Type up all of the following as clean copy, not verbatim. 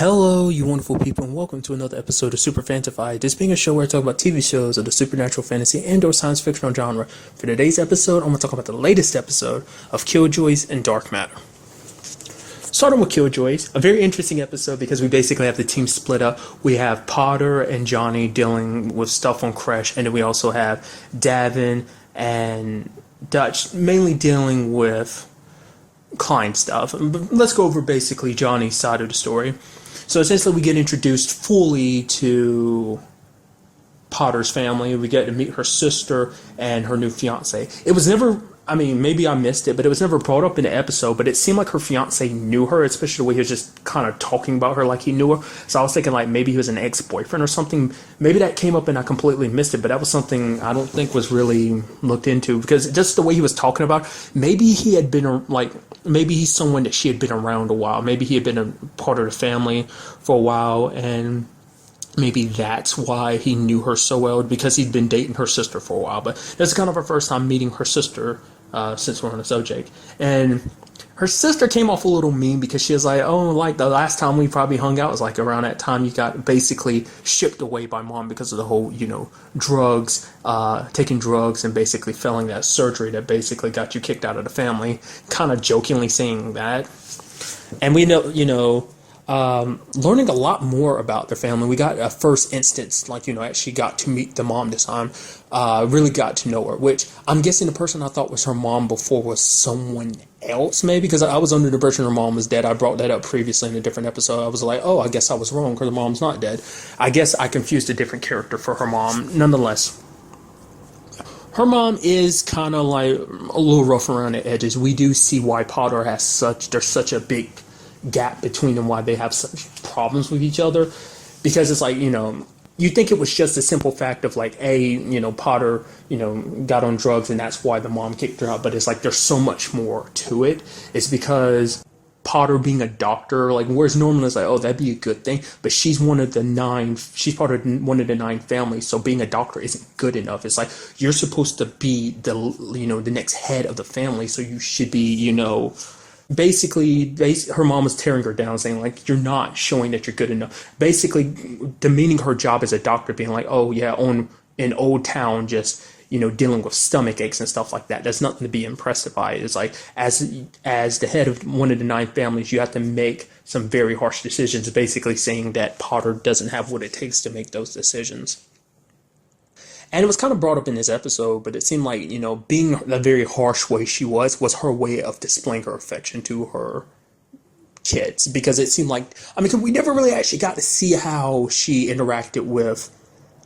Hello, you wonderful people, and welcome to another episode of Super-Fanta-Fi. This being a show where I talk about TV shows of the supernatural, fantasy, and/or science fictional genre. For today's episode, I'm going to talk about the latest episode of Killjoys and Dark Matter. Starting with Killjoys, a very interesting episode because we basically have the team split up. We have Pawter and Johnny dealing with stuff on Crash, and then we also have D'avin and Dutch mainly dealing with Khylen stuff. But let's go over basically Johnny's side of the story. So essentially we get introduced fully to Pawter's family. We get to meet her sister and her new fiance. It was never, maybe I missed it, but it was never brought up in the episode, but it seemed like her fiance knew her, especially the way he was just kind of talking about her like he knew her. So I was thinking like maybe he was an ex-boyfriend or something. Maybe that came up and I completely missed it, but that was something I don't think was really looked into because just the way he was talking about, maybe he had been maybe he's someone that she had been around a while. Maybe he had been a part of the family for a while, and maybe that's why he knew her so well, because he'd been dating her sister for a while. But this is kind of our first time meeting her sister since we're on the subject. And her sister came off a little mean because she was like, oh, like the last time we probably hung out was like around that time you got basically shipped away by mom because of the whole, drugs, taking drugs and basically failing that surgery that basically got you kicked out of the family, kind of jokingly saying that. And we know, learning a lot more about their family. We got a first instance, actually got to meet the mom this time, really got to know her, which I'm guessing the person I thought was her mom before was someone else, maybe, because I was under the impression her mom was dead. I brought that up previously in a different episode. I was like, oh, I guess I was wrong because her mom's not dead. I guess I confused a different character for her mom. Nonetheless, her mom is kind of like a little rough around the edges. We do see why Pawter there's such a big gap between them, why they have such problems with each other, because it's like, you think it was just a simple fact of like, Pawter, got on drugs and that's why the mom kicked her out, but it's like there's so much more to it. It's because Pawter being a doctor, like whereas normally it's like, oh, that'd be a good thing, but she's part of one of the 9 families, so being a doctor isn't good enough. It's like you're supposed to be the next head of the family, so you should be, basically her mom was tearing her down, saying like, you're not showing that you're good enough, basically demeaning her job as a doctor, being like, oh yeah, on in Old Town, just dealing with stomach aches and stuff like that, there's nothing to be impressed by. It's like, as the head of one of the 9 families, you have to make some very harsh decisions, basically saying that Pawter doesn't have what it takes to make those decisions. And it was kind of brought up in this episode, but it seemed like, being the very harsh way she was her way of displaying her affection to her kids. Because it seemed like, we never really actually got to see how she interacted with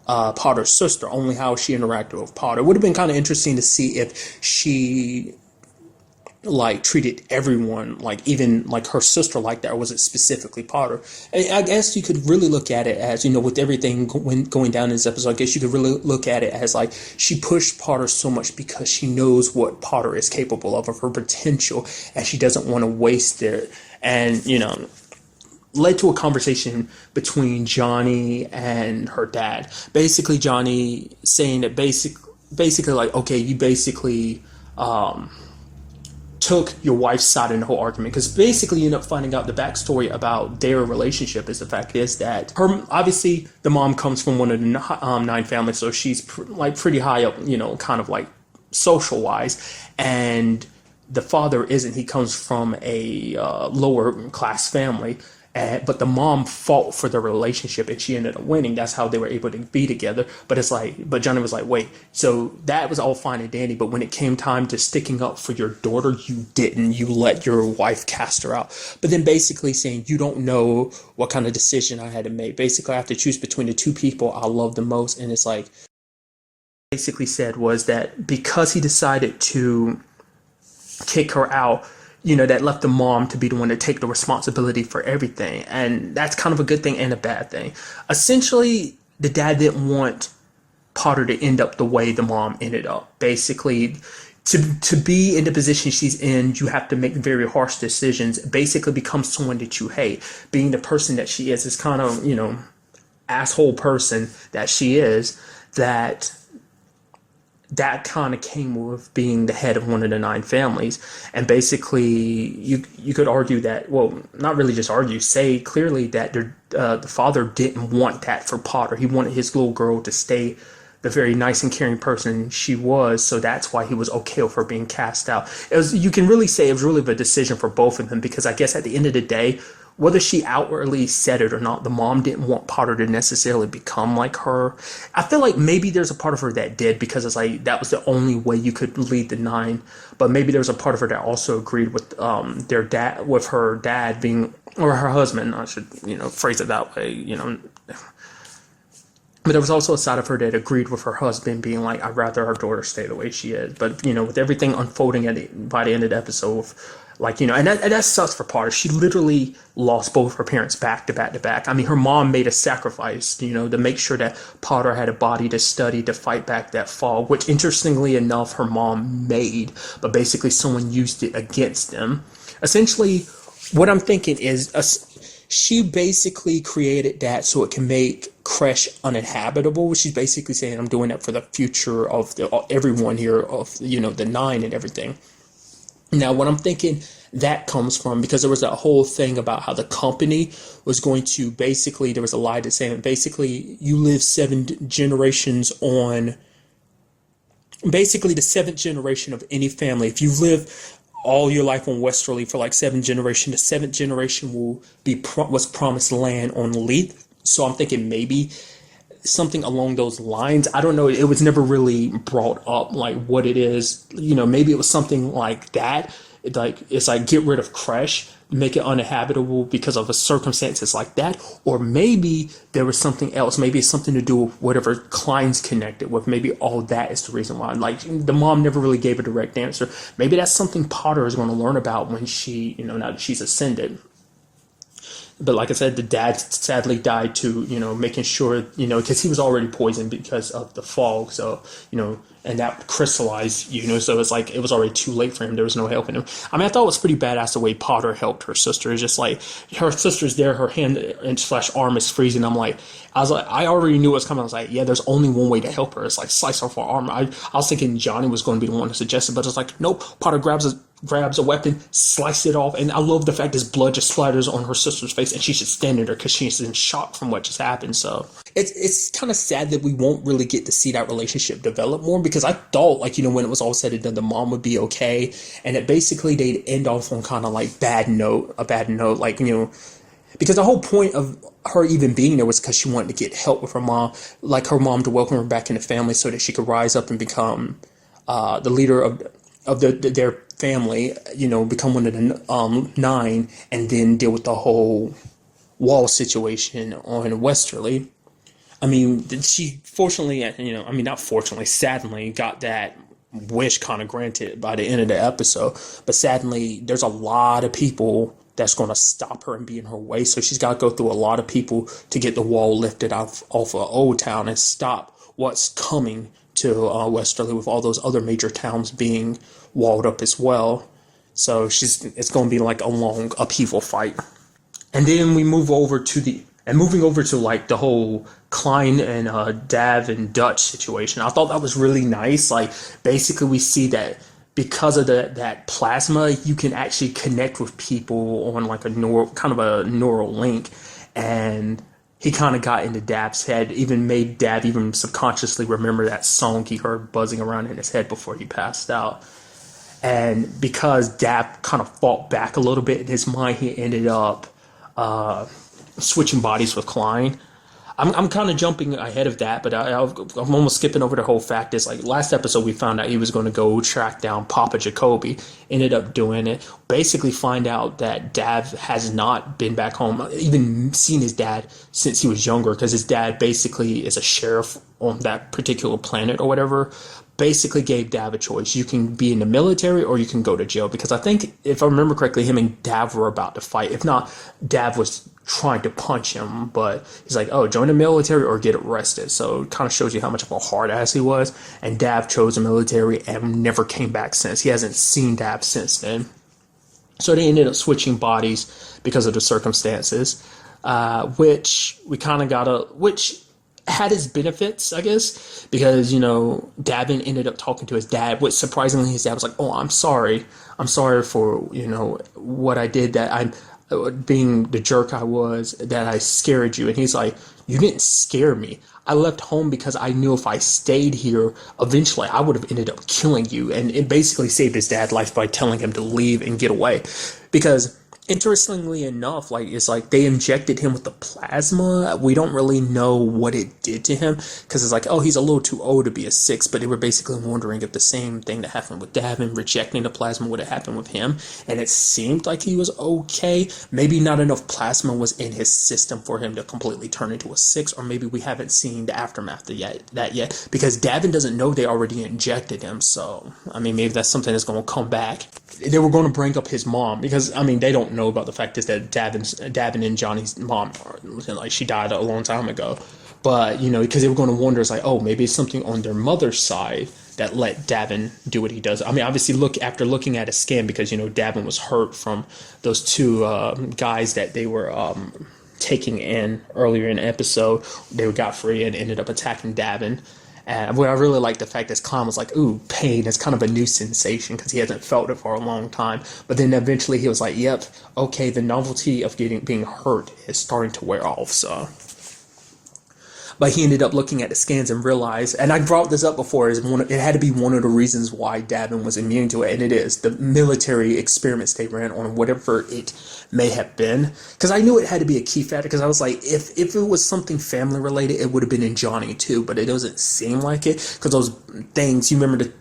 Pawter's sister, only how she interacted with Pawter. It would have been kind of interesting to see if she treated everyone, even her sister like that, or was it specifically Pawter? I guess you could really look at it as, with everything going down in this episode, I guess you could really look at it as like she pushed Pawter so much because she knows what Pawter is capable of her potential, and she doesn't want to waste it. And led to a conversation between Johnny and her dad. Basically Johnny saying that basically like, okay, you basically took your wife's side in the whole argument, because basically you end up finding out the backstory about their relationship. Is the fact is that obviously the mom comes from one of the 9 families, so she's pretty high up, kind of like social wise, and the father isn't. He comes from a lower class family. But the mom fought for the relationship and she ended up winning. That's how they were able to be together. But but Johnny was like, wait, so that was all fine and dandy, but when it came time to sticking up for your daughter, you didn't. You let your wife cast her out. But then basically saying, you don't know what kind of decision I had to make. Basically, I have to choose between the 2 people I love the most. And it's like, basically said was that because he decided to kick her out, that left the mom to be the one to take the responsibility for everything. And that's kind of a good thing and a bad thing. Essentially, the dad didn't want Pawter to end up the way the mom ended up. Basically, to be in the position she's in, you have to make very harsh decisions, basically become someone that you hate. Being the person that she is kind of, asshole person that she is, that that kind of came with being the head of one of the 9 families. And basically, you could argue that, well, not really just argue, say clearly that the father didn't want that for Pawter. He wanted his little girl to stay the very nice and caring person she was, so that's why he was okay with her being cast out. You can really say it was really the decision for both of them, because I guess at the end of the day, whether she outwardly said it or not, the mom didn't want Pawter to necessarily become like her. I feel like maybe there's a part of her that did, because it's like that was the only way you could lead the 9. But maybe there was a part of her that also agreed with their dad, with her dad being, or her husband. I should phrase it that way. But there was also a side of her that agreed with her husband being like, I'd rather our daughter stay the way she is. But, with everything unfolding by the end of the episode, and that sucks for Pawter. She literally lost both her parents back to back to back. I mean, her mom made a sacrifice, to make sure that Pawter had a body to study to fight back that fall, which interestingly enough, her mom made. But basically someone used it against them. Essentially, what I'm thinking is she basically created that so it can make Kresh uninhabitable. She's basically saying, I'm doing that for the future of everyone here, of the 9 and everything. Now, what I'm thinking that comes from, because there was that whole thing about how the company was going to basically, there was a lie to say, basically you live 7 generations on, basically the 7th generation of any family. If you live all your life on Westerly for like 7 generations, the 7th generation was promised land on Leith. So I'm thinking maybe something along those lines. I don't know. It was never really brought up like what it is. Maybe it was something like that. It's like get rid of Kresh, make it uninhabitable because of a circumstances like that. Or maybe there was something else. Maybe it's something to do with whatever Khlyn's connected with. Maybe all that is the reason why. Like the mom never really gave a direct answer. Maybe that's something Pawter is going to learn about when she, now that she's ascended. But like I said, the dad sadly died too, making sure, because he was already poisoned because of the fog. So, and that crystallized, so it's like it was already too late for him. There was no helping him. I mean, I thought it was pretty badass the way Pawter helped her sister. It's just like her sister's there, her hand / arm is freezing. I already knew what was coming. I was like, yeah, there's only one way to help her. It's like slice off her arm. I was thinking Johnny was going to be the one to suggest it, but it's like, nope. Pawter grabs a weapon, slices it off, and I love the fact his blood just splatters on her sister's face, and she's just standing there because she's in shock from what just happened. So it's kind of sad that we won't really get to see that relationship develop more, because I thought, like, when it was all said and done, the mom would be okay, and that basically they'd end off on kind of like a bad note, like, because the whole point of her even being there was because she wanted to get help with her mom, like her mom to welcome her back in the family so that she could rise up and become the leader of their family, become one of the 9, and then deal with the whole wall situation on Westerly. I mean, she fortunately, not fortunately, sadly got that wish kind of granted by the end of the episode. But sadly, there's a lot of people that's going to stop her and be in her way. So she's got to go through a lot of people to get the wall lifted off of Old Town and stop what's coming to Westerly, with all those other major towns being walled up as well. So it's going to be like a long upheaval fight. And then we moving over to like the whole Khylen and D'avin Dutch situation. I thought that was really nice. Like basically we see that because of that plasma, you can actually connect with people on like a neural link, and he kind of got into Dav's head, even made Dav even subconsciously remember that song he heard buzzing around in his head before he passed out. And because Dav kind of fought back a little bit in his mind, he ended up switching bodies with Khylen. I'm kind of jumping ahead of that, but I'm almost skipping over the whole fact is, like, last episode we found out he was going to go track down Papa Jacoby. Ended up doing it. Basically find out that Dav has not been back home, even seen his dad since he was younger, because his dad basically is a sheriff on that particular planet or whatever. Basically gave Dav a choice. You can be in the military or you can go to jail, because I think, if I remember correctly, him and Dav were about to fight. If not, Dav was trying to punch him, but he's like, oh, join the military or get arrested. So it kind of shows you how much of a hard ass he was. And Dav chose the military and never came back since. He hasn't seen Dav since then. So they ended up switching bodies because of the circumstances, which we kind of which had its benefits, I guess, because, D'avin ended up talking to his dad, which surprisingly his dad was like, oh, I'm sorry. I'm sorry for, what I did, that I'm being the jerk I was, that I scared you. And he's like, you didn't scare me. I left home because I knew if I stayed here, eventually I would have ended up killing you. And it basically saved his dad's life by telling him to leave and get away. Because interestingly enough, it's like they injected him with the plasma. We don't really know what it did to him, because it's like, oh, he's a little too old to be a 6, but they were basically wondering if the same thing that happened with D'avin, rejecting the plasma, would have happened with him. And it seemed like he was okay. Maybe not enough plasma was in his system for him to completely turn into a 6, or maybe we haven't seen the aftermath of that yet, because D'avin doesn't know they already injected him. So, maybe that's something that's going to come back. They were going to bring up his mom, because, they don't know about the fact is that D'avin and Johnny's mom, she died a long time ago. But, because they were going to wonder, it's like, oh, maybe it's something on their mother's side that let D'avin do what he does. Obviously, after looking at a scan, because, D'avin was hurt from those two guys that they were taking in earlier in the episode. They got free and ended up attacking D'avin. And what I really like the fact that Khylen was like, ooh, pain is kind of a new sensation, because he hasn't felt it for a long time. But then eventually he was like, yep, okay, the novelty of being hurt is starting to wear off. So, but he ended up looking at the scans and realized, and I brought this up before, it had to be one of the reasons why D'avin was immune to it, and it is the military experiments they ran on whatever it may have been. Because I knew it had to be a key factor, because I was like, if it was something family related, it would have been in Johnny too, but it doesn't seem like it, because those things, you remember the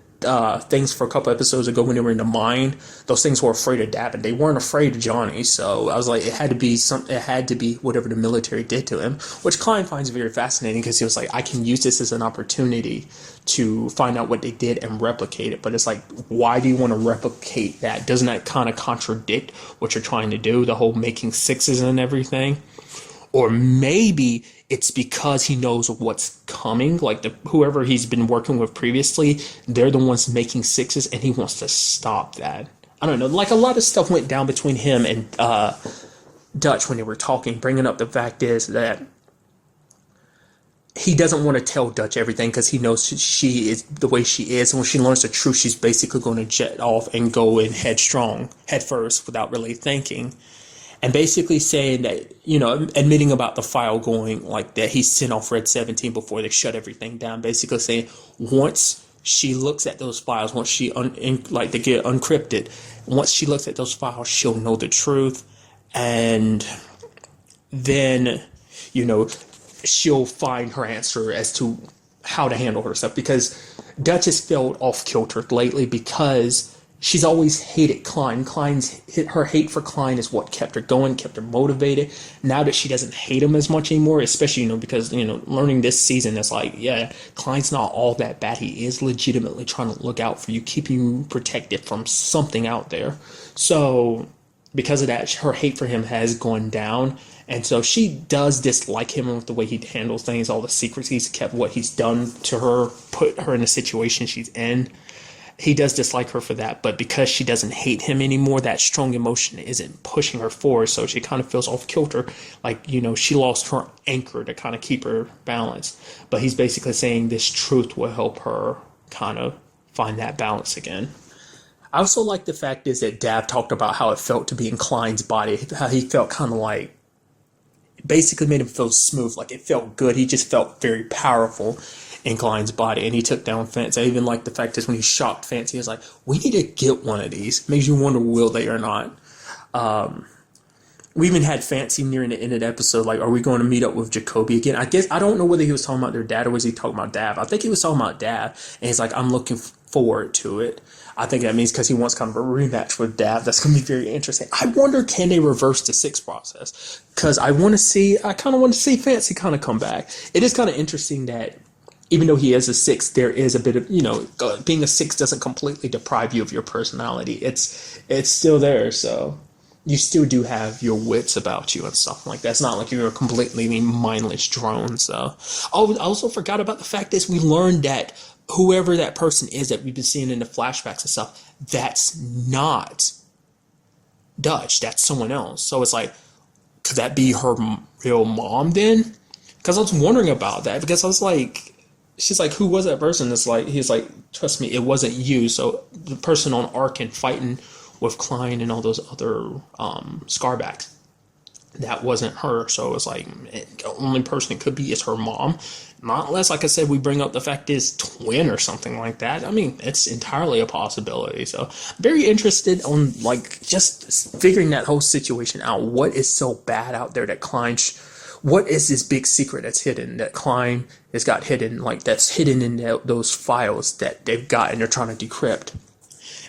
things for a couple episodes ago when they were in the mine, those things were afraid of D'avin. They weren't afraid of Johnny. So I was like, it had to be whatever the military did to him, which Khylen finds very fascinating, because he was like, I can use this as an opportunity to find out what they did and replicate it. But it's like, why do you want to replicate that? Doesn't that kind of contradict what you're trying to do, the whole making 6s and everything? Or maybe it's because he knows what's coming, like whoever he's been working with previously, they're the ones making 6s, and he wants to stop that. I don't know, like a lot of stuff went down between him and Dutch when they were talking, bringing up the fact is that he doesn't want to tell Dutch everything, because he knows she is the way she is, and when she learns the truth, she's basically going to jet off and go in head first, without really thinking. And basically saying that, admitting about the file going like that he sent off Red 17 before they shut everything down. Basically saying once she looks at those files, once they get encrypted, once she looks at those files, she'll know the truth. And then, she'll find her answer as to how to handle herself. Because Dutch has felt off kilter lately, because she's always hated Khylen. Her hate for Khylen is what kept her going, kept her motivated. Now that she doesn't hate him as much anymore, especially, because, learning this season, it's like, yeah, Khylen's not all that bad. He is legitimately trying to look out for you, keeping you protected from something out there. So, because of that, her hate for him has gone down. And so she does dislike him with the way he handles things, all the secrets he's kept, what he's done to her, put her in the situation she's in. He does dislike her for that, but because she doesn't hate him anymore, that strong emotion isn't pushing her forward, so she kind of feels off kilter, like, she lost her anchor to kind of keep her balanced. But he's basically saying this truth will help her kind of find that balance again. I also like the fact is that Dav talked about how it felt to be in Khylen's body, how he felt kind of like, basically made him feel smooth, like it felt good. He just felt very powerful in Khylen's body, and he took down Fancy. I even like the fact is when he shocked Fancy, he was like, we need to get one of these. Makes you wonder, will they or not? We even had Fancy nearing the end of the episode, like, are we going to meet up with Jacoby again? I guess, I don't know whether he was talking about their dad or was he talking about Dav. I think he was talking about Dav, and he's like, I'm looking forward to it. I think that means because he wants kind of a rematch with Dav. That's going to be very interesting. I wonder, can they reverse the 6 process? Because I kind of want to see Fancy kind of come back. It is kind of interesting that even though he is a 6, there is a bit of, being a 6 doesn't completely deprive you of your personality. It's still there, so you still do have your wits about you and stuff like that. It's not like you're a completely mindless drone. So, oh, I also forgot about the fact is we learned that whoever that person is that we've been seeing in the flashbacks and stuff, that's not Dutch. That's someone else. So it's like, could that be her real mom then? Because I was wondering about that, because I was like, she's like, who was that person? It's like, he's like, trust me, it wasn't you. So the person on Ark and fighting with Khylen and all those other Scarbacks, that wasn't her. So it was like, the only person it could be is her mom. Not unless, like I said, we bring up the fact is twin or something like that. I mean, it's entirely a possibility. So very interested on like just figuring that whole situation out. What is so bad out there that Khylen, what is this big secret that's hidden that Khylen has got hidden, like that's hidden in those files that they've got and they're trying to decrypt.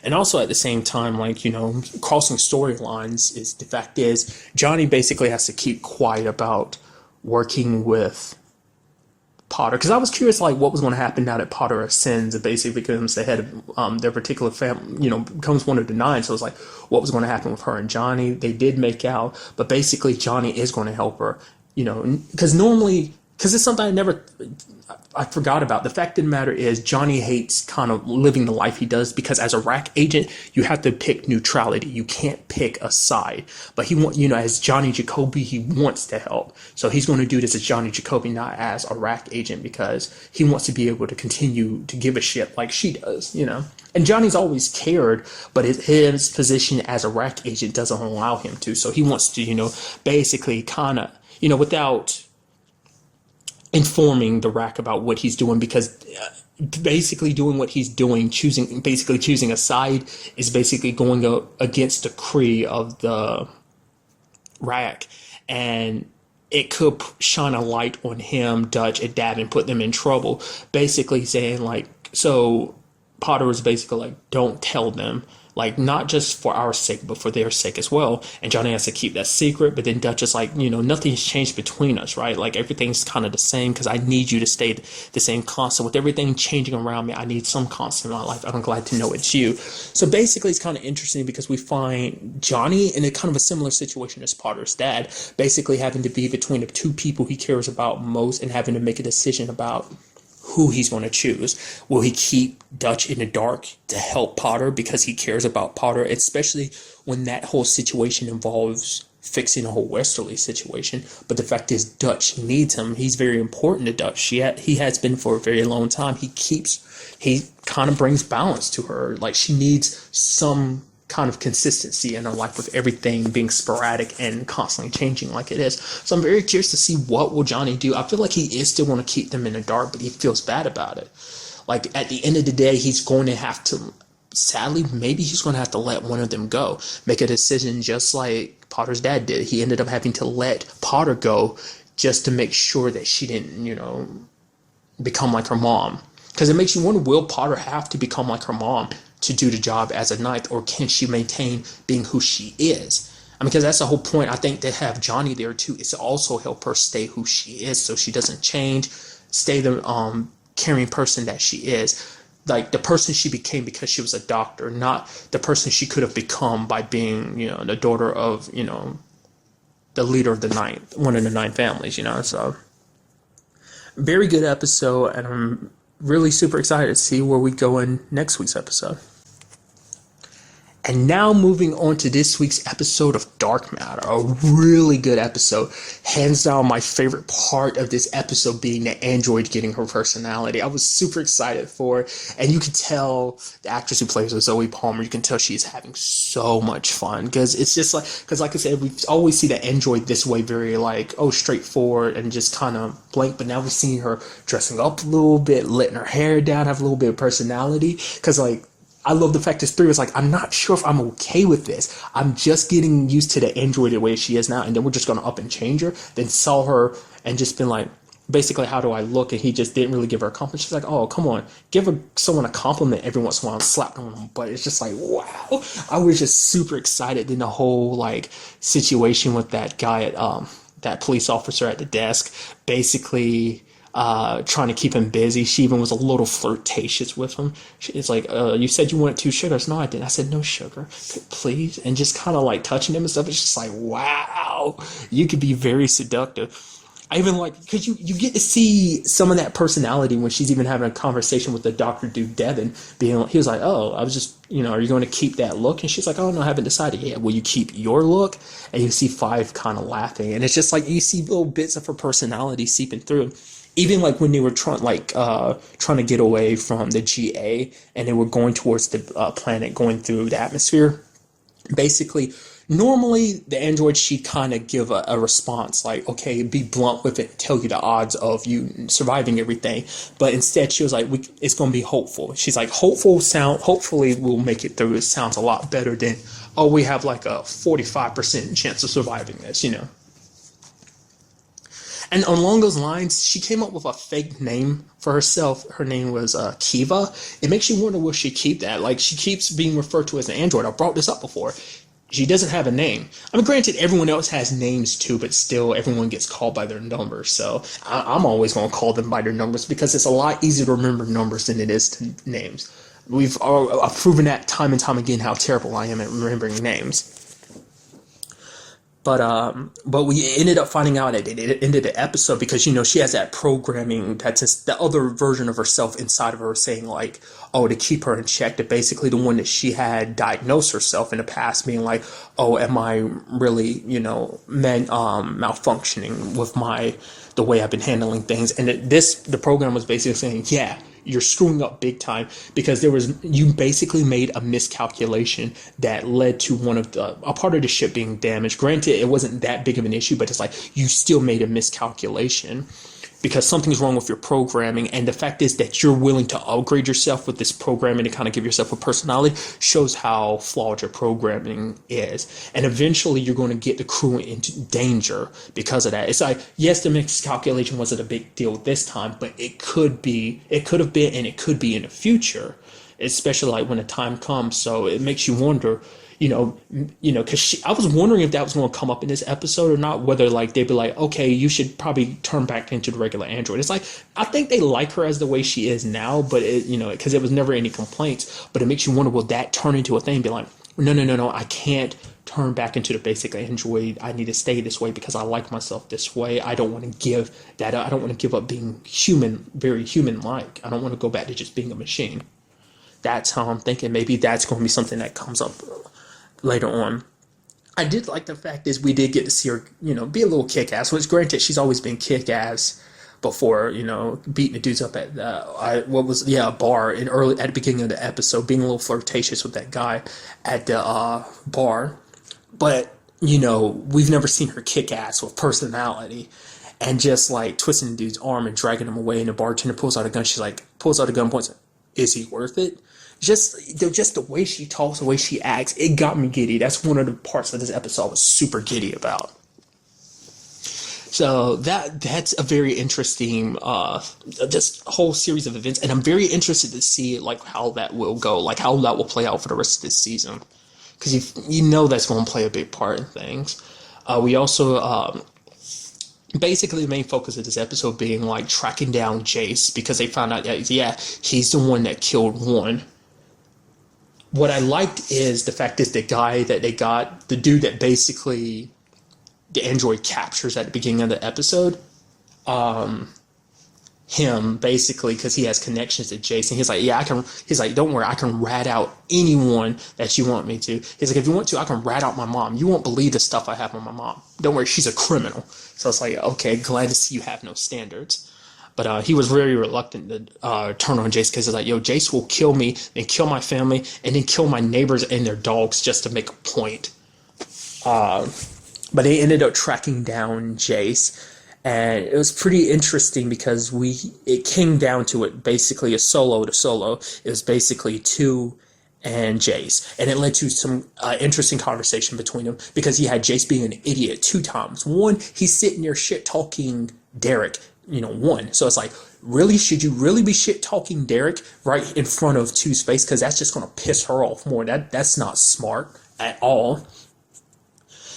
And also at the same time, like, you know, crossing storylines is the fact is Johnny basically has to keep quiet about working with Pawter, because I was curious like what was going to happen now that Pawter ascends and basically becomes the head of their particular family, you know, becomes one of the nine. So it's like what was going to happen with her and Johnny. They did make out, but basically Johnny is going to help her, you know, because normally, because it's something I forgot about. The fact of the matter is Johnny hates kind of living the life he does, because as a RAC agent, you have to pick neutrality. You can't pick a side. But he want, you know, as Johnny Jacoby, he wants to help. So he's going to do this as Johnny Jacoby, not as a RAC agent, because he wants to be able to continue to give a shit like she does, you know. And Johnny's always cared, but his position as a RAC agent doesn't allow him to. So he wants to, you know, basically kind of, you know, without informing the RAC about what he's doing, because basically doing what he's doing, choosing a side, is basically going against the creed of the RAC, and it could shine a light on him, Dutch, and D'avin, put them in trouble. Basically saying like, so Pawter was basically like, don't tell them. Like, not just for our sake, but for their sake as well. And Johnny has to keep that secret. But then Dutch is like, you know, nothing's changed between us, right? Like, everything's kind of the same, because I need you to stay the same constant. With everything changing around me, I need some constant in my life. I'm glad to know it's you. So basically, it's kind of interesting because we find Johnny in a kind of a similar situation as Pawter's dad, basically having to be between the two people he cares about most and having to make a decision about who he's going to choose. Will he keep Dutch in the dark to help Pawter because he cares about Pawter, especially when that whole situation involves fixing a whole Westerly situation? But the fact is, Dutch needs him. He's very important to Dutch. He has been for a very long time. He kind of brings balance to her. Like, she needs some kind of consistency in her life with everything being sporadic and constantly changing like it is. So I'm very curious to see what will Johnny do. I feel like he is still going to keep them in the dark, but he feels bad about it. Like, at the end of the day, he's going to have to, sadly, maybe he's going to have to let one of them go. Make a decision just like Pawter's dad did. He ended up having to let Pawter go just to make sure that she didn't, you know, become like her mom. Because it makes you wonder, will Pawter have to become like her mom to do the job as a knight, or can she maintain being who she is? I mean, because that's the whole point. I think to have Johnny there too is to also help her stay who she is, so she doesn't change, stay the caring person that she is, like the person she became because she was a doctor, not the person she could have become by being, you know, the daughter of, you know, the leader of the one of the 9 families, you know. So very good episode, and I'm really super excited to see where we go in next week's episode. And now moving on to this week's episode of Dark Matter, a really good episode. Hands down, my favorite part of this episode being the android getting her personality. I was super excited for it. And you can tell the actress who plays her, Zoe Palmer, you can tell she's having so much fun. Because it's just like, because like I said, we always see the android this way, very like, oh, straightforward and just kind of blank. But now we're seeing her dressing up a little bit, letting her hair down, have a little bit of personality. Because like, I love the fact this 3 was like, I'm not sure if I'm okay with this. I'm just getting used to the android the way she is now, and then we're just going to up and change her. Then saw her and just been like, basically, how do I look? And he just didn't really give her a compliment. She's like, oh, come on, give someone a compliment every once in a while and slap them on them. But it's just like, wow. I was just super excited. Then the whole like situation with that guy at that police officer at the desk, basically trying to keep him busy. She even was a little flirtatious with him. It's like, you said you wanted 2 sugars. No, I didn't. I said, no sugar, please. And just kind of like touching him and stuff. It's just like, wow, you could be very seductive. I even like, because you get to see some of that personality when she's even having a conversation with the Dr. Dude Devin, he was like, oh, I was just, are you going to keep that look? And she's like, oh, no, I haven't decided yet. Will you keep your look? And you see Five kind of laughing. And it's just like, you see little bits of her personality seeping through. Even like when they were trying to get away from the GA and they were going towards the planet, going through the atmosphere, basically, normally the android, she'd kind of give a response like, okay, be blunt with it, tell you the odds of you surviving everything. But instead she was like, it's going to be hopeful. She's like, hopefully we'll make it through. It sounds a lot better than, oh, we have like a 45% chance of surviving this, And along those lines, she came up with a fake name for herself. Her name was Kiva. It makes you wonder, will she keep that? Like, she keeps being referred to as an android. I brought this up before. She doesn't have a name. I mean, granted, everyone else has names too, but still everyone gets called by their numbers. So I'm always going to call them by their numbers because it's a lot easier to remember numbers than it is to names. We've proven that time and time again how terrible I am at remembering names. But we ended up finding out at the end of the episode because, she has that programming that's the other version of herself inside of her saying like, oh, to keep her in check, that basically the one that she had diagnosed herself in the past being like, oh, am I really, malfunctioning with the way I've been handling things. And the program was basically saying, yeah, you're screwing up big time because you basically made a miscalculation that led to a part of the ship being damaged. Granted, it wasn't that big of an issue, but it's like you still made a miscalculation because something's wrong with your programming. And the fact is that you're willing to upgrade yourself with this programming to kind of give yourself a personality shows how flawed your programming is. And eventually you're going to get the crew into danger because of that. It's like, yes, the miscalculation wasn't a big deal this time, but it could have been, and it could be in the future, especially like when the time comes. So it makes you wonder, because I was wondering if that was going to come up in this episode or not, whether like they'd be like, okay, you should probably turn back into the regular android. It's like, I think they like her as the way she is now, but because there was never any complaints, but it makes you wonder, will that turn into a thing? Be like, no, I can't turn back into the basic android. I need to stay this way because I like myself this way. I don't want to give that up. I don't want to give up being human, very human-like. I don't want to go back to just being a machine. That's how I'm thinking. Maybe that's going to be something that comes up later on. I did like the fact is we did get to see her, be a little kick-ass, which granted she's always been kick-ass before, beating the dudes up at a bar at the beginning of the episode, being a little flirtatious with that guy at the bar. But, we've never seen her kick-ass with personality and just like twisting the dude's arm and dragging him away, and the bartender pulls out a gun. She's like, points, is he worth it? Just the way she talks, the way she acts, it got me giddy. That's one of the parts of this episode I was super giddy about. So that's a very interesting, just whole series of events, and I'm very interested to see like how that will go, like how that will play out for the rest of this season, because that's going to play a big part in things. We also basically the main focus of this episode being like tracking down Jace because they found out that he's the one that killed one. What I liked is the fact is the guy that they got, the dude that basically the android captures at the beginning of the episode, him basically, because he has connections to Jason. He's like, he's like, don't worry, I can rat out anyone that you want me to. He's like, if you want to, I can rat out my mom. You won't believe the stuff I have on my mom. Don't worry, she's a criminal. So it's like, okay, glad to see you have no standards. But he was very reluctant to turn on Jace because he's like, Jace will kill me, then kill my family, and then kill my neighbors and their dogs just to make a point. But they ended up tracking down Jace, and it was pretty interesting because it came down to it basically a solo to solo. It was basically two and Jace, and it led to some interesting conversation between them because he had Jace being an idiot 2 times. One, he's sitting there shit talking Derek. One. So it's like, really? Should you really be shit talking Derek right in front of 2 Space? Because that's just going to piss her off more. That's not smart at all.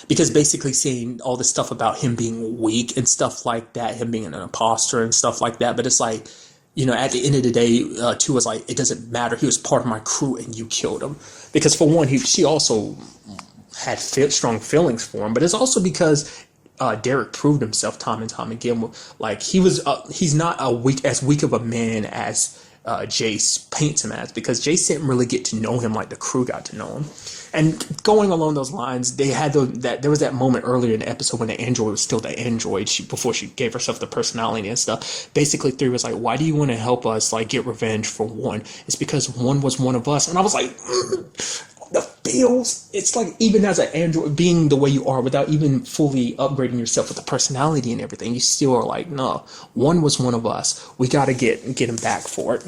Because basically saying all this stuff about him being weak and stuff like that, him being an imposter and stuff like that. But it's like, at the end of the day, 2 was like, it doesn't matter. He was part of my crew and you killed him. Because for one, she also had strong feelings for him. But it's also because Derek proved himself time and time again. Like he's not as weak of a man as Jace paints him as, because Jace didn't really get to know him like the crew got to know him. And going along those lines, they had there was that moment earlier in the episode when the android was still the android, before she gave herself the personality and stuff. Basically, 3 was like, "Why do you want to help us like get revenge for 1?" It's because 1 was one of us, and I was like, the feels. It's like, even as an android, being the way you are without even fully upgrading yourself with the personality and everything, you still are like, no, 1 was one of us. We got to get him back for it.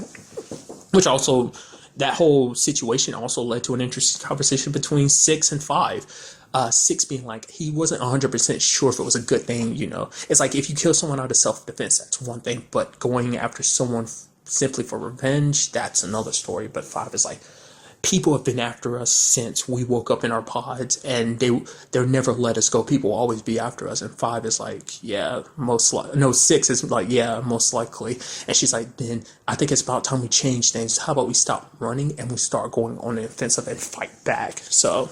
Which also, that whole situation also led to an interesting conversation between 6 and 5. 6 being like, he wasn't 100% sure if it was a good thing, you know. It's like, if you kill someone out of self-defense, that's one thing, but going after someone simply for revenge, that's another story. But 5 is like, people have been after us since we woke up in our pods, and they'll never let us go. People will always be after us. And 5 is like, yeah, most likely. No, 6 is like, yeah, most likely. And she's like, then I think it's about time we change things. How about we stop running and we start going on the offensive and fight back? So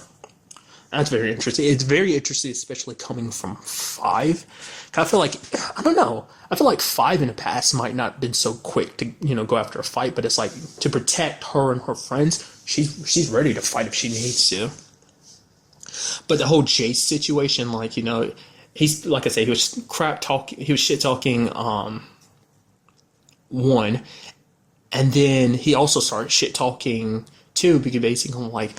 that's very interesting. It's very interesting, especially coming from 5. I feel like, I don't know, I feel like 5 in the past might not have been so quick to, you know, go after a fight, but it's like, to protect her and her friends, she's ready to fight if she needs to. But the whole Jace situation, like, you know, he's, like I said, he was shit talking 1, and then he also started shit talking 2, because basically I'm like,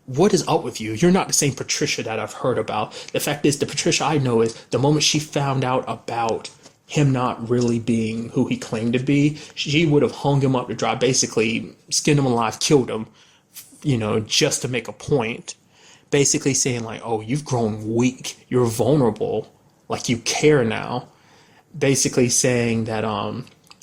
what is up with you? You're not the same Patricia that I've heard about. The fact is, the Patricia I know is the moment she found out about him not really being who he claimed to be, she would have hung him up to dry, basically skinned him alive, killed him, you know, just to make a point. Basically saying like, oh, you've grown weak, you're vulnerable, like you care now. Basically saying that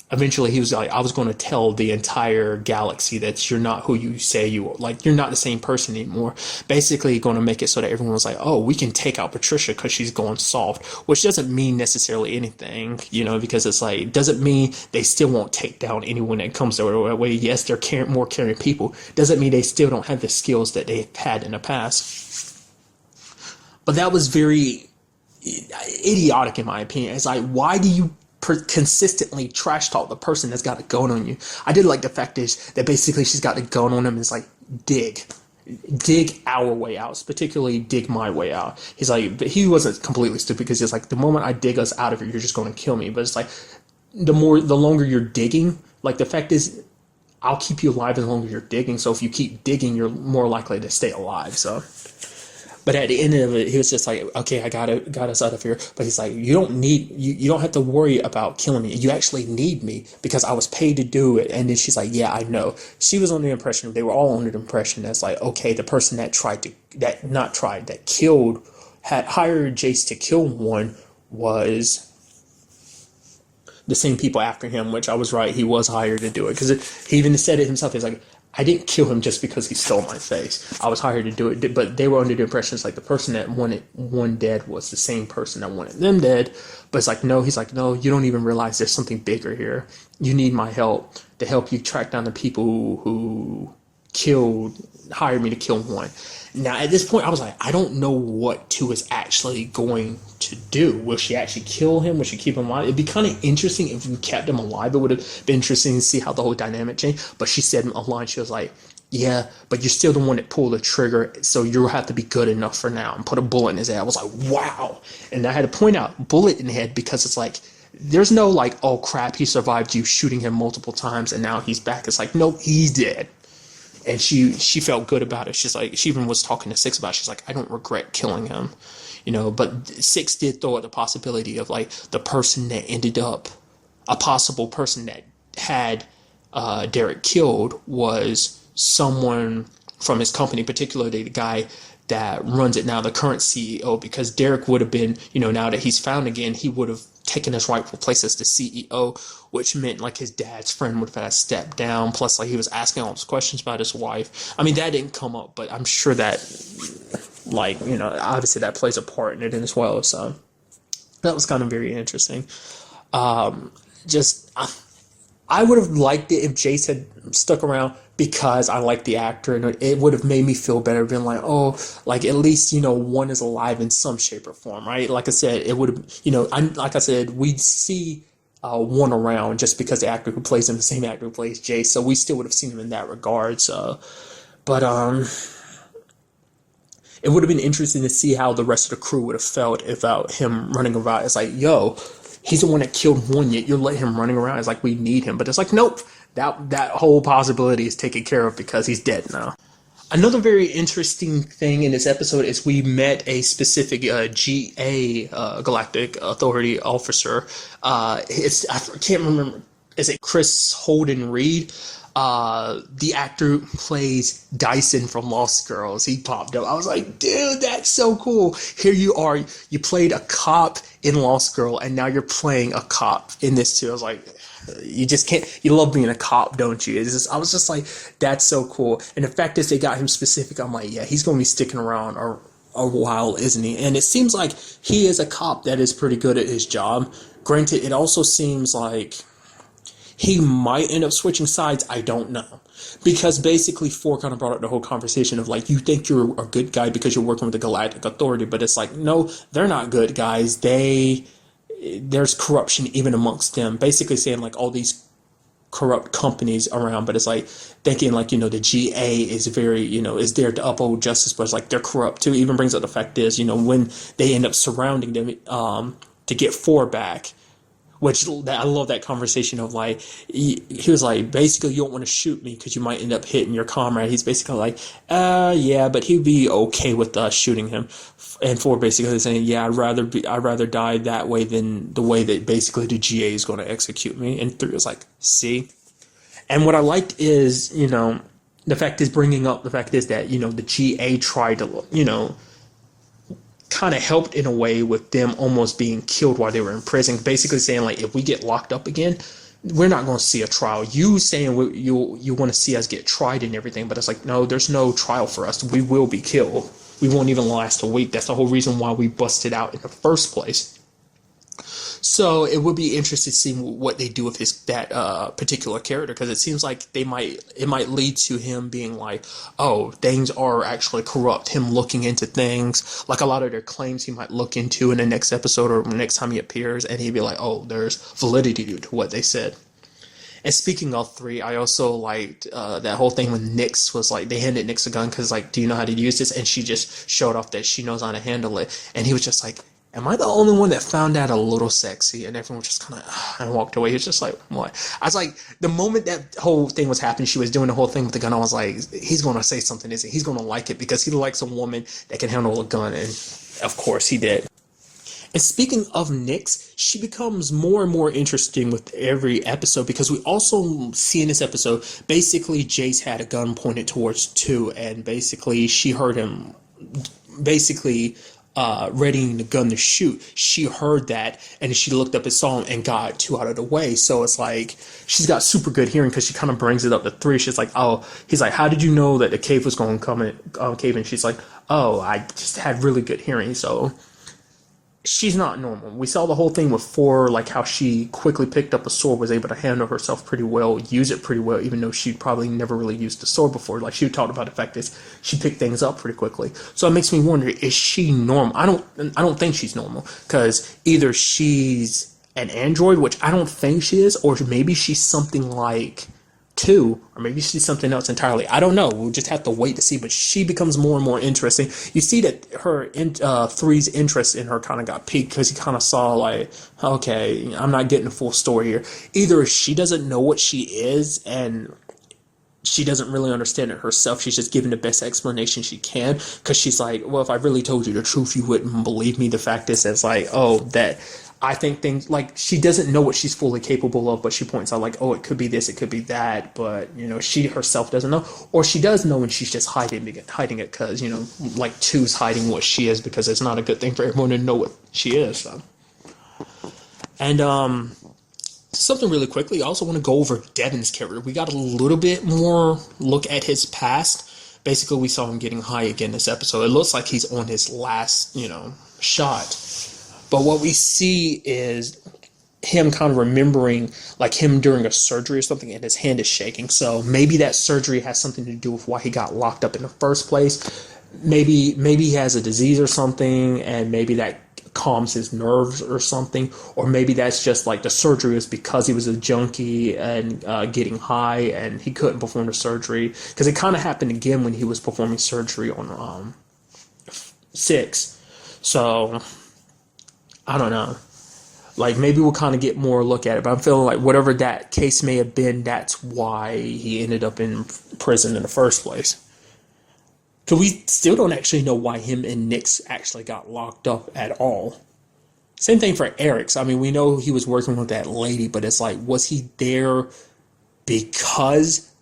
eventually he was like, I was going to tell the entire galaxy that you're not who you say you are. Like, you're not the same person anymore. Basically going to make it so that everyone was like, oh, we can take out Patricia because she's going soft, which doesn't mean necessarily anything, you know, because it's like, it doesn't mean they still won't take down anyone that comes their way. Yes, they're more caring people. Doesn't mean they still don't have the skills that they've had in the past. But that was very idiotic in my opinion. It's like, why do you consistently trash talk the person that's got a gun on you? I did like the fact is that basically she's got a gun on him, and it's like, dig our way out, particularly dig my way out. He's like, but he wasn't completely stupid, because he's like, the moment I dig us out of here, you're just going to kill me. But it's like, the longer you're digging, like, the fact is, I'll keep you alive as long as you're digging. So if you keep digging, you're more likely to stay alive. So, but at the end of it, he was just like, okay, I got us out of here. But he's like, you don't have to worry about killing me. You actually need me because I was paid to do it. And then she's like, yeah, I know. She was under the impression, they were all under the impression that's like, okay, the person that had hired Jace to kill 1 was the same people after him, which I was right. He was hired to do it, because he even said it himself. He's like, I didn't kill him just because he stole my face. I was hired to do it. But they were under the impression it's like the person that wanted 1 dead was the same person that wanted them dead. But it's like, no, he's like, no, you don't even realize there's something bigger here. You need my help to help you track down the people who hired me to kill 1. Now, at this point, I was like, I don't know what 2 is actually going to do. Will she actually kill him? Will she keep him alive? It'd be kind of interesting if we kept him alive. It would have been interesting to see how the whole dynamic changed. But she said a line, she was like, yeah, but you're still the one that pulled the trigger, so you'll have to be good enough for now, and put a bullet in his head. I was like, wow. And I had to point out, bullet in the head, because it's like, there's no like, oh crap, he survived you shooting him multiple times and now he's back. It's like, no, he's dead. And she felt good about it. She's like, she even was talking to 6 about it. She's like, I don't regret killing him, you know. But 6 did throw out the possibility of like the person that ended up, a possible person that had Derek killed was someone from his company, particularly the guy that runs it now, the current CEO, because Derek would have been, you know, now that he's found again, he would have taken his rightful place as the CEO, which meant like his dad's friend would have had to step down. Plus, like, he was asking all these questions about his wife. I mean, that didn't come up, but I'm sure that, like, you know, obviously that plays a part in it as well. So that was kind of very interesting. I would have liked it if Jace had stuck around because I like the actor, and it would have made me feel better being like, oh, like at least, one is alive in some shape or form, right? Like I said, it would have, like I said, we'd see one around just because the actor who plays him, the same actor who plays Jace, so we still would have seen him in that regard. So, but it would have been interesting to see how the rest of the crew would have felt about him running around. It's like, yo, he's the one that killed one, yet you're letting him running around. It's like, we need him. But it's like, nope, that whole possibility is taken care of because he's dead now. Another very interesting thing in this episode is we met a specific GA Galactic Authority officer. I can't remember. Is it Chris Holden Reed? The actor who plays Dyson from Lost Girls. He popped up. I was like, dude, that's so cool. Here you are. You played a cop in Lost Girl, and now you're playing a cop in this too. I was like, you just can't. You love being a cop, don't you? I was just like, that's so cool. And the fact is, they got him specific. I'm like, yeah, he's going to be sticking around a while, isn't he? And it seems like he is a cop that is pretty good at his job. Granted, it also seems like he might end up switching sides. I don't know. Because basically, 4 kind of brought up the whole conversation of like, you think you're a good guy because you're working with the Galactic Authority, but it's like, no, they're not good guys. There's corruption even amongst them. Basically saying like all these corrupt companies around, but it's like thinking like, the GA is very, is there to uphold justice, but it's like they're corrupt too. Even brings up the fact is, when they end up surrounding them to get 4 back. Which I love that conversation of like, he was like, basically, you don't want to shoot me because you might end up hitting your comrade. He's basically like, yeah, but he'd be okay with us shooting him. And 4 basically saying, yeah, I'd rather die that way than the way that basically the GA is going to execute me. And 3 was like, see? And what I liked is, the fact is bringing up the fact is that, the GA tried to, kind of helped in a way with them almost being killed while they were in prison. Basically saying like, if we get locked up again, we're not going to see a trial. You saying you want to see us get tried and everything, but it's like, no, there's no trial for us. We will be killed. We won't even last a week. That's the whole reason why we busted out in the first place. So it would be interesting to see what they do with that particular character, because it seems like it might lead to him being like, oh, things are actually corrupt. Him looking into things, like a lot of their claims he might look into in the next episode or next time he appears, and he'd be like, oh, there's validity to what they said. And speaking of 3, I also liked that whole thing when Nyx was like, they handed Nyx a gun because like, do you know how to use this? And she just showed off that she knows how to handle it. And he was just like, am I the only one that found that a little sexy? And everyone was just kind of, and walked away. He was just like, what? I was like, the moment that whole thing was happening, she was doing the whole thing with the gun, I was like, he's going to say something, isn't he? He's going to like it because he likes a woman that can handle a gun. And of course he did. And speaking of Nyx, she becomes more and more interesting with every episode, because we also see in this episode, basically Jace had a gun pointed towards 2, and basically she heard him readying the gun to shoot. She heard that, and she looked up and saw him and got 2 out of the way. So it's like she's got super good hearing, because she kind of brings it up to 3. She's like, oh, he's like, how did you know that the cave was going to come in cave? And she's like, oh, I just had really good hearing. So she's not normal. We saw the whole thing with 4, like how she quickly picked up a sword, was able to handle herself pretty well, use it pretty well, even though she'd probably never really used a sword before. Like she talked about the fact that she picked things up pretty quickly. So it makes me wonder, is she normal? I don't think she's normal, because either she's an android, which I don't think she is, or maybe she's something like 2, or maybe she's something else entirely. I don't know. We'll just have to wait to see. But she becomes more and more interesting. You see that her 3's interest in her kind of got piqued, because he kind of saw like, okay, I'm not getting the full story here. Either she doesn't know what she is, and she doesn't really understand it herself. She's just giving the best explanation she can, because she's like, well, if I really told you the truth, you wouldn't believe me. The fact is, it's like, oh, that I think things, like, she doesn't know what she's fully capable of, but she points out like, oh, it could be this, it could be that, but she herself doesn't know, or she does know and she's just hiding it, because like 2's hiding what she is, because it's not a good thing for everyone to know what she is. So. And something really quickly, I also want to go over D'Avin's character. We got a little bit more look at his past. Basically, we saw him getting high again this episode. It looks like he's on his last shot. But what we see is him kind of remembering like him during a surgery or something, and his hand is shaking. So maybe that surgery has something to do with why he got locked up in the first place. Maybe he has a disease or something, and maybe that calms his nerves or something. Or maybe that's just like the surgery was because he was a junkie and getting high and he couldn't perform the surgery, because it kind of happened again when he was performing surgery on 6. So I don't know. Like, maybe we'll kind of get more look at it, but I'm feeling like whatever that case may have been, that's why he ended up in prison in the first place. Because we still don't actually know why him and Nyx actually got locked up at all. Same thing for Eric's. I mean, we know he was working with that lady, but it's like, was he there because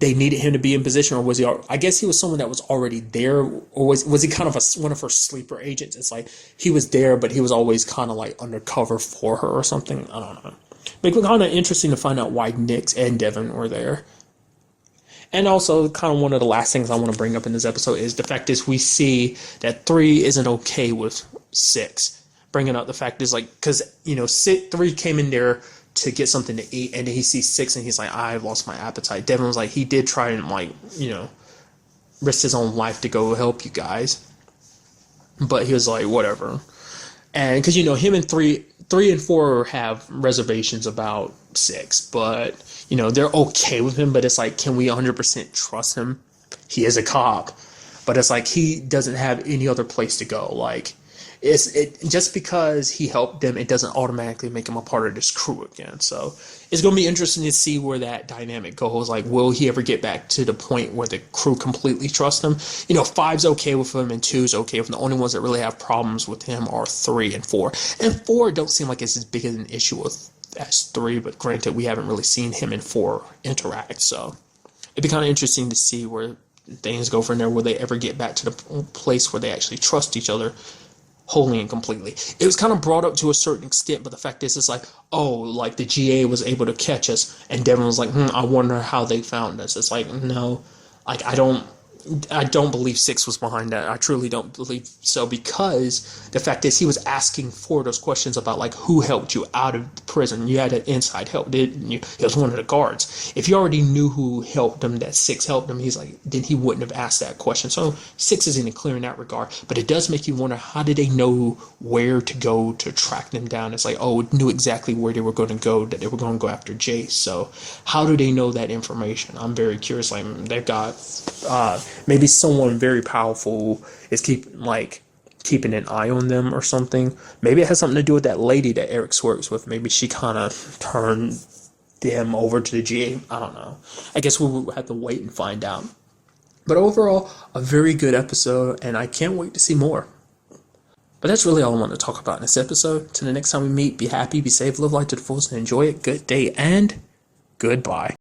they needed him to be in position, or was he? I guess he was someone that was already there, or was he kind of one of her sleeper agents? It's like he was there, but he was always kind of like undercover for her or something. I don't know. Make it kind of interesting to find out why Nyx and D'avin were there. And also, kind of one of the last things I want to bring up in this episode is the fact is we see that 3 isn't okay with 6. Bringing up the fact is like, because, 3 came in there to get something to eat, and then he sees 6 and he's like, I've lost my appetite. D'avin was like, he did try and risk his own life to go help you guys. But he was like, whatever. And because, him and 3 and 4 have reservations about 6, but they're okay with him. But it's like, can we 100% trust him? He is a cop, but it's like he doesn't have any other place to go. Like, just because he helped them, it doesn't automatically make him a part of this crew again. So it's going to be interesting to see where that dynamic goes. Like, will he ever get back to the point where the crew completely trust him? 5's okay with him, and 2's okay with him. The only ones that really have problems with him are 3 and 4. And 4 don't seem like it's as big of an issue as 3, but granted, we haven't really seen him and 4 interact. So it'd be kind of interesting to see where things go from there. Will they ever get back to the place where they actually trust each other wholly and completely? It was kind of brought up to a certain extent, but the fact is, it's like, like the GA was able to catch us, and D'avin was like, I wonder how they found us. It's like, no, like, I don't believe 6 was behind that. I truly don't believe so, because the fact is, he was asking 4 those questions about, like, who helped you out of prison. You had an inside help, didn't you? He was one of the guards. If you already knew who helped him, that 6 helped him, he's like, then he wouldn't have asked that question. So 6 is in the clear in that regard, but it does make you wonder, how did they know where to go to track them down? It's like, knew exactly where they were going to go, that they were going to go after Jace. So how do they know that information? I'm very curious. Like, they've got maybe someone very powerful is keeping an eye on them or something. Maybe it has something to do with that lady that Eric's works with. Maybe she kind of turned them over to the GA. I don't know. I guess we will have to wait and find out. But overall, a very good episode, and I can't wait to see more. But that's really all I want to talk about in this episode. Till the next time we meet, be happy, be safe, live life to the fullest, and enjoy it. Good day and goodbye.